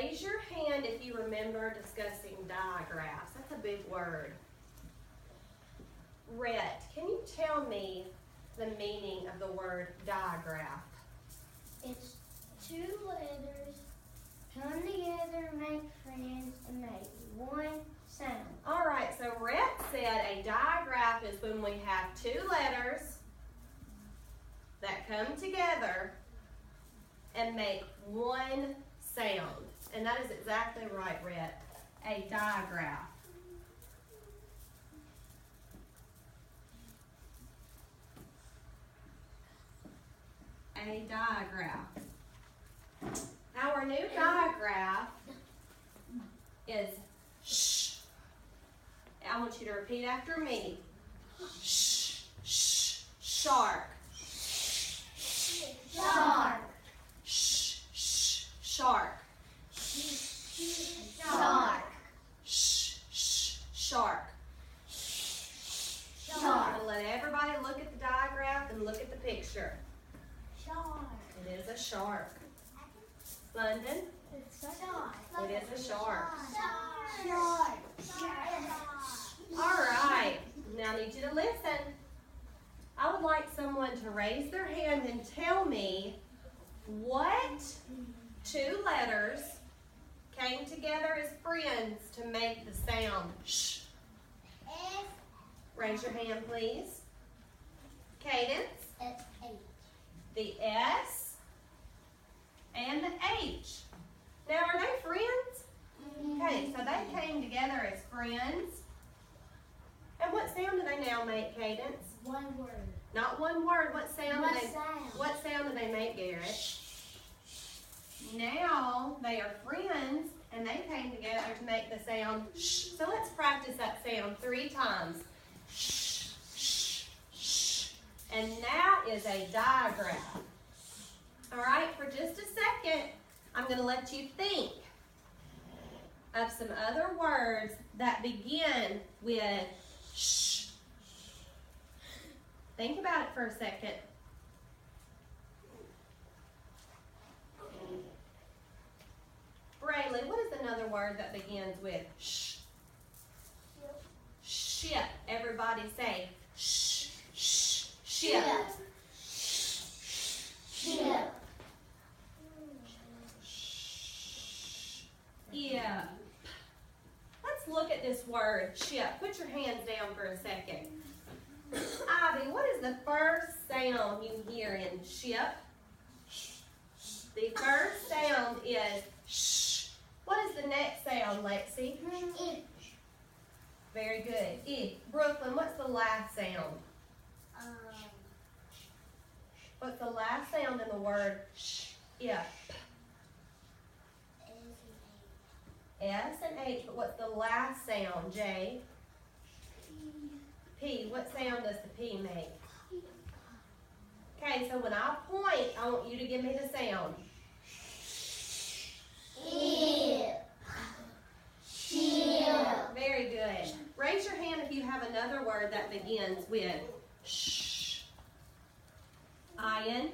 raise your hand if you remember discussing digraphs. That's a big word. Rhett, can you tell me the meaning of the word digraph? It's two letters come together, make friends, and make one sound. All right, so Rhett said a digraph is when we have two letters that come together and make one sound. And that is exactly right, Rhett. A digraph. A digraph. Our new digraph is shh. I want you to repeat after me. Shh, shh, shark. Shark. Shh, shh, shark. Shark. Shh, shh, shark. I'm Shark. going to let everybody look at the digraph and look at the picture. Shark. It is a shark. London, It's a shark. it is a shark. Shark. All right, now I need you to listen. I would like someone to raise their hand and tell me what two letters came together as friends to make the sound shh. Raise your hand, please. Cadence, the S and the H. Now, are they friends? Okay, so they came together as friends. And what sound do they now make, Cadence? One word. Not one word. What sound What do they sound? What sound do they make, Garrett? Now they are friends and they came together to make the sound shh. So let's practice that sound 3 times. Shh, shh, shh. And that is a digraph. All right, for just a second, I'm going to let you think of some other words that begin with shh. Think about it for a second. Braylon, what is another word that begins with shh? Ship. Everybody say shh, shh, ship. Ship. Yeah. Let's look at this word, ship. Put your hands down for a second. Ivy, what is the first sound you hear in ship? The first sound is shh. What is the next sound, Lexi? Very good. E. Brooklyn, what's the last sound? What's the last sound in the word sh? Yeah. S and H, but what's the last sound, J? P. What sound does the P make? Okay, so when I point, I want you to give me the sound. Very good. Raise your hand if you have another word that begins with shh. Ian.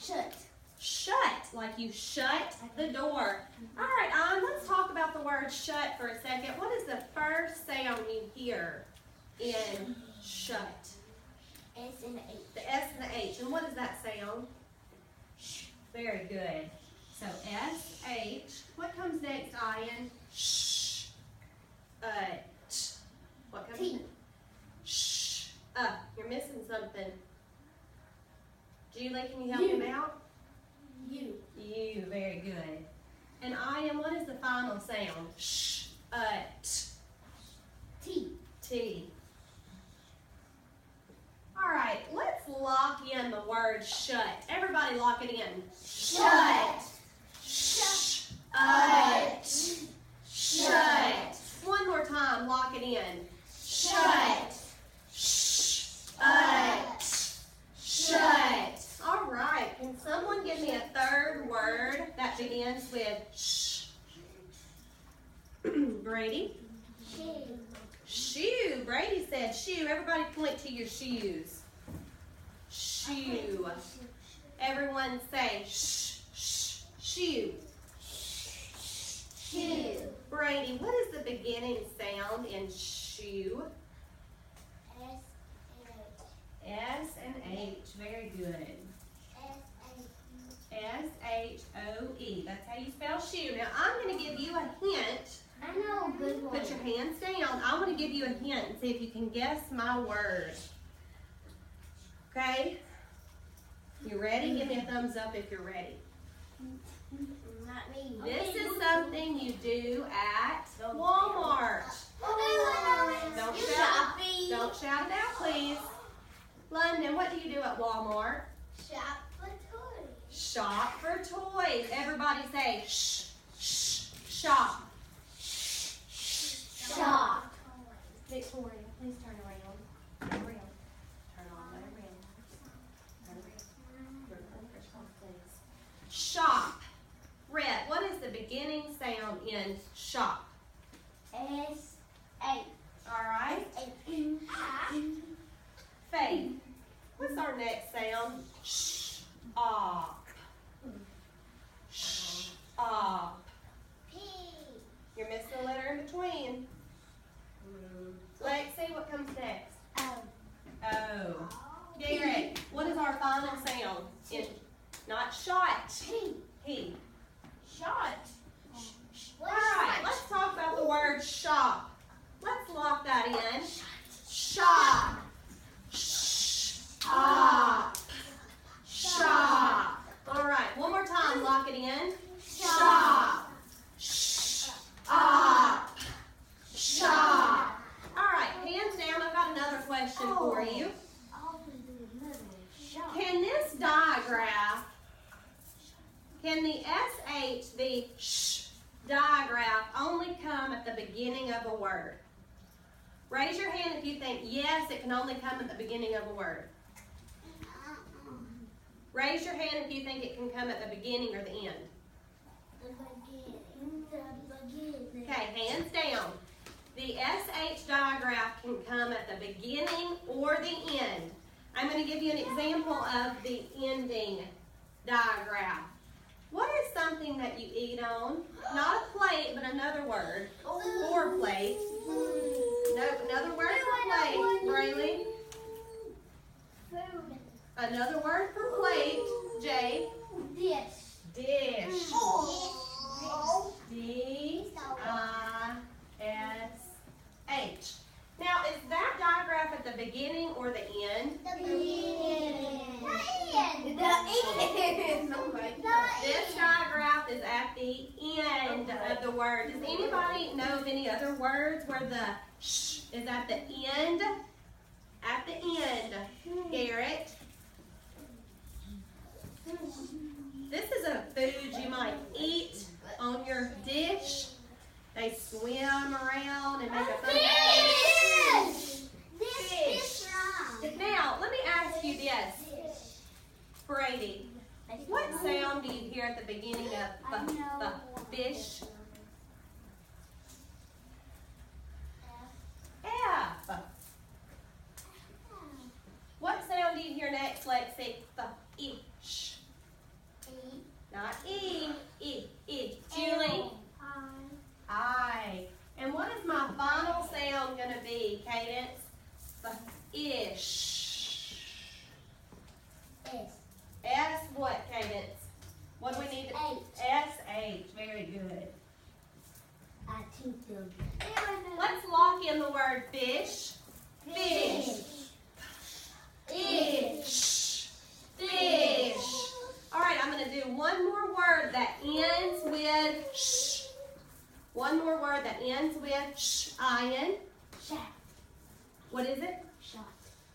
Shut. Shut, like you shut the door. All right, Ian, let's talk about the word shut for a second. What is the first sound you hear in shut? S and H. The S and the H. And what is that sound? Very good. So S, H. What comes next, Ian? Shh. T. What comes T. next? Shh. You're missing something. Julie, can you help U. him out? U. You, very good. And Ian, what is the final sound? Shh. T. T. All right, let's lock in the word shut. Everybody lock it in. Shut. Shut. Shut. One more time, lock it in. Shut. Shut. All right, can someone give me a third word that begins with sh? Brady? Shoe. Shoe. Brady said shoe. Everybody point to your shoes. Shoe. Everyone say shoe. beginning sound in shoe? S and H. Very good. S-H-O-E. That's how you spell shoe. Now, I'm going to give you a hint. I know a good one. Put your hands down. I want to give you a hint and see if you can guess my word. Okay? You ready? Give me a thumbs up if you're ready. Not me. This is something you do at Walmart. Don't shout. Don't shout it out, please. London, what do you do at Walmart? Shop for toys. Shop for toys. Everybody say shh, shh, shop. Shop. Victoria, please turn around. Turn around. Turn all the way around. Turn around. Please. Shop. Red, what is the beginning sound in shop? S-A. All right. Faith. What's our next sound? Shh. Op. Shh. Op. P. You're missing a letter in between. Lexi, what comes next? O. Garrett, what is our final sound? In, not shot. P. He. Shot. All right, let's talk about the word shop. Let's lock that in. Shop. Shop. Shop. All right, one more time, lock it in. Shop. Shop. Shop. All right, hands down, I've got another question for you. Can this digraph, can the SH, the sh digraph only come at the beginning of a word? Raise your hand if you think, yes, it can only come at the beginning of a word. Raise your hand if you think it can come at the beginning or the end. Okay, hands down. The SH digraph can come at the beginning or the end. I'm going to give you an example of the ending digraph. What is something that you eat on? Not a plate, but another word. Or plate. Nope, another word for plate. Brayley. Food. Another word for plate. Jay. Dish. Dish. D-I-S-H. Now, is that digraph at the beginning or the end? The end. This digraph is at the end of the word. Does anybody know of any other words where the sh is at the end? At the end. Garrett. This is a food you might eat on your dish. They swim around and make a funny fish. Now, let me ask you this, Brady. What sound do you hear at the beginning of fish? F. What sound do you hear next, Lexi? Ish. Not E. E. Julie? I. And what is my final sound going to be, Cadence? Ish. S what, Cadence? What do we need to? S-H. Very good. Let's lock in the word fish. Fish. Ish. Fish. All right, I'm going to do one more word that ends with sh. One more word that ends with sh. Ian. Shot. What is it? Shot.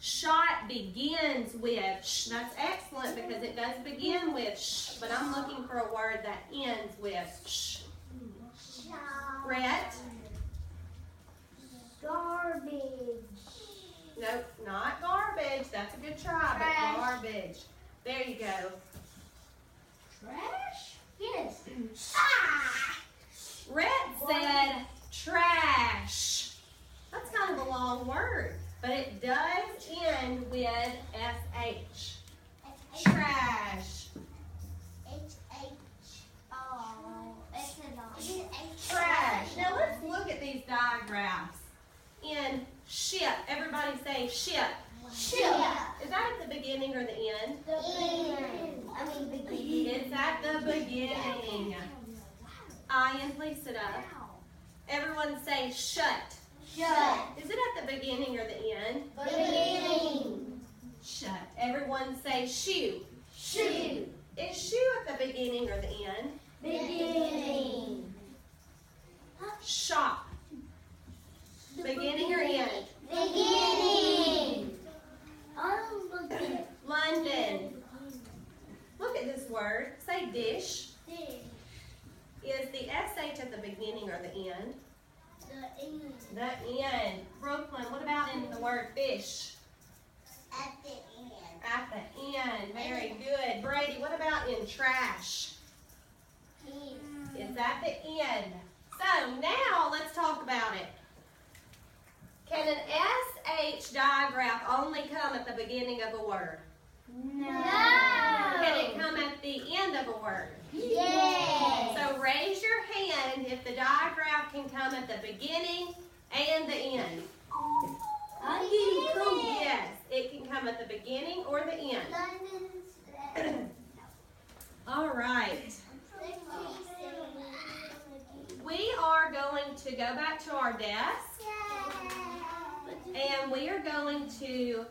Shot begins with sh. That's excellent because it does begin with sh. But I'm looking for a word that ends with sh. Brett? Garbage. Nope, not garbage. That's a good try, but Trash. garbage. There you go. Trash? Yes. Rhett said trash. That's kind of a long word, but it does end with S-H. Trash. H-H-O. in ship? Everybody say ship. Ship. Is that at the beginning or the end? The end. I mean beginning. It's at the beginning. Ian, please sit up. Everyone say shut. Shut. Is it at the beginning or the end? Beginning. Shut. Everyone say shoe. Shoe. Is shoe at the beginning or the end? Beginning. Shop. Beginning or end? Beginning. Oh, look at it. London. Look at this word. Say dish. Is the SH at the beginning or the end? The end. The end. Brooklyn, what about in the word fish? At the end. At the end. Very good. Brady, what about in trash? It's at the end. So now let's talk about it. Can an SH digraph only come at the beginning of a word? No. Can it come at the end of a word? Yes. So raise your hand if the digraph can come at the beginning and the end. Yes, it can come at the beginning or the end. All right. We are going to go back to our desk and we are going to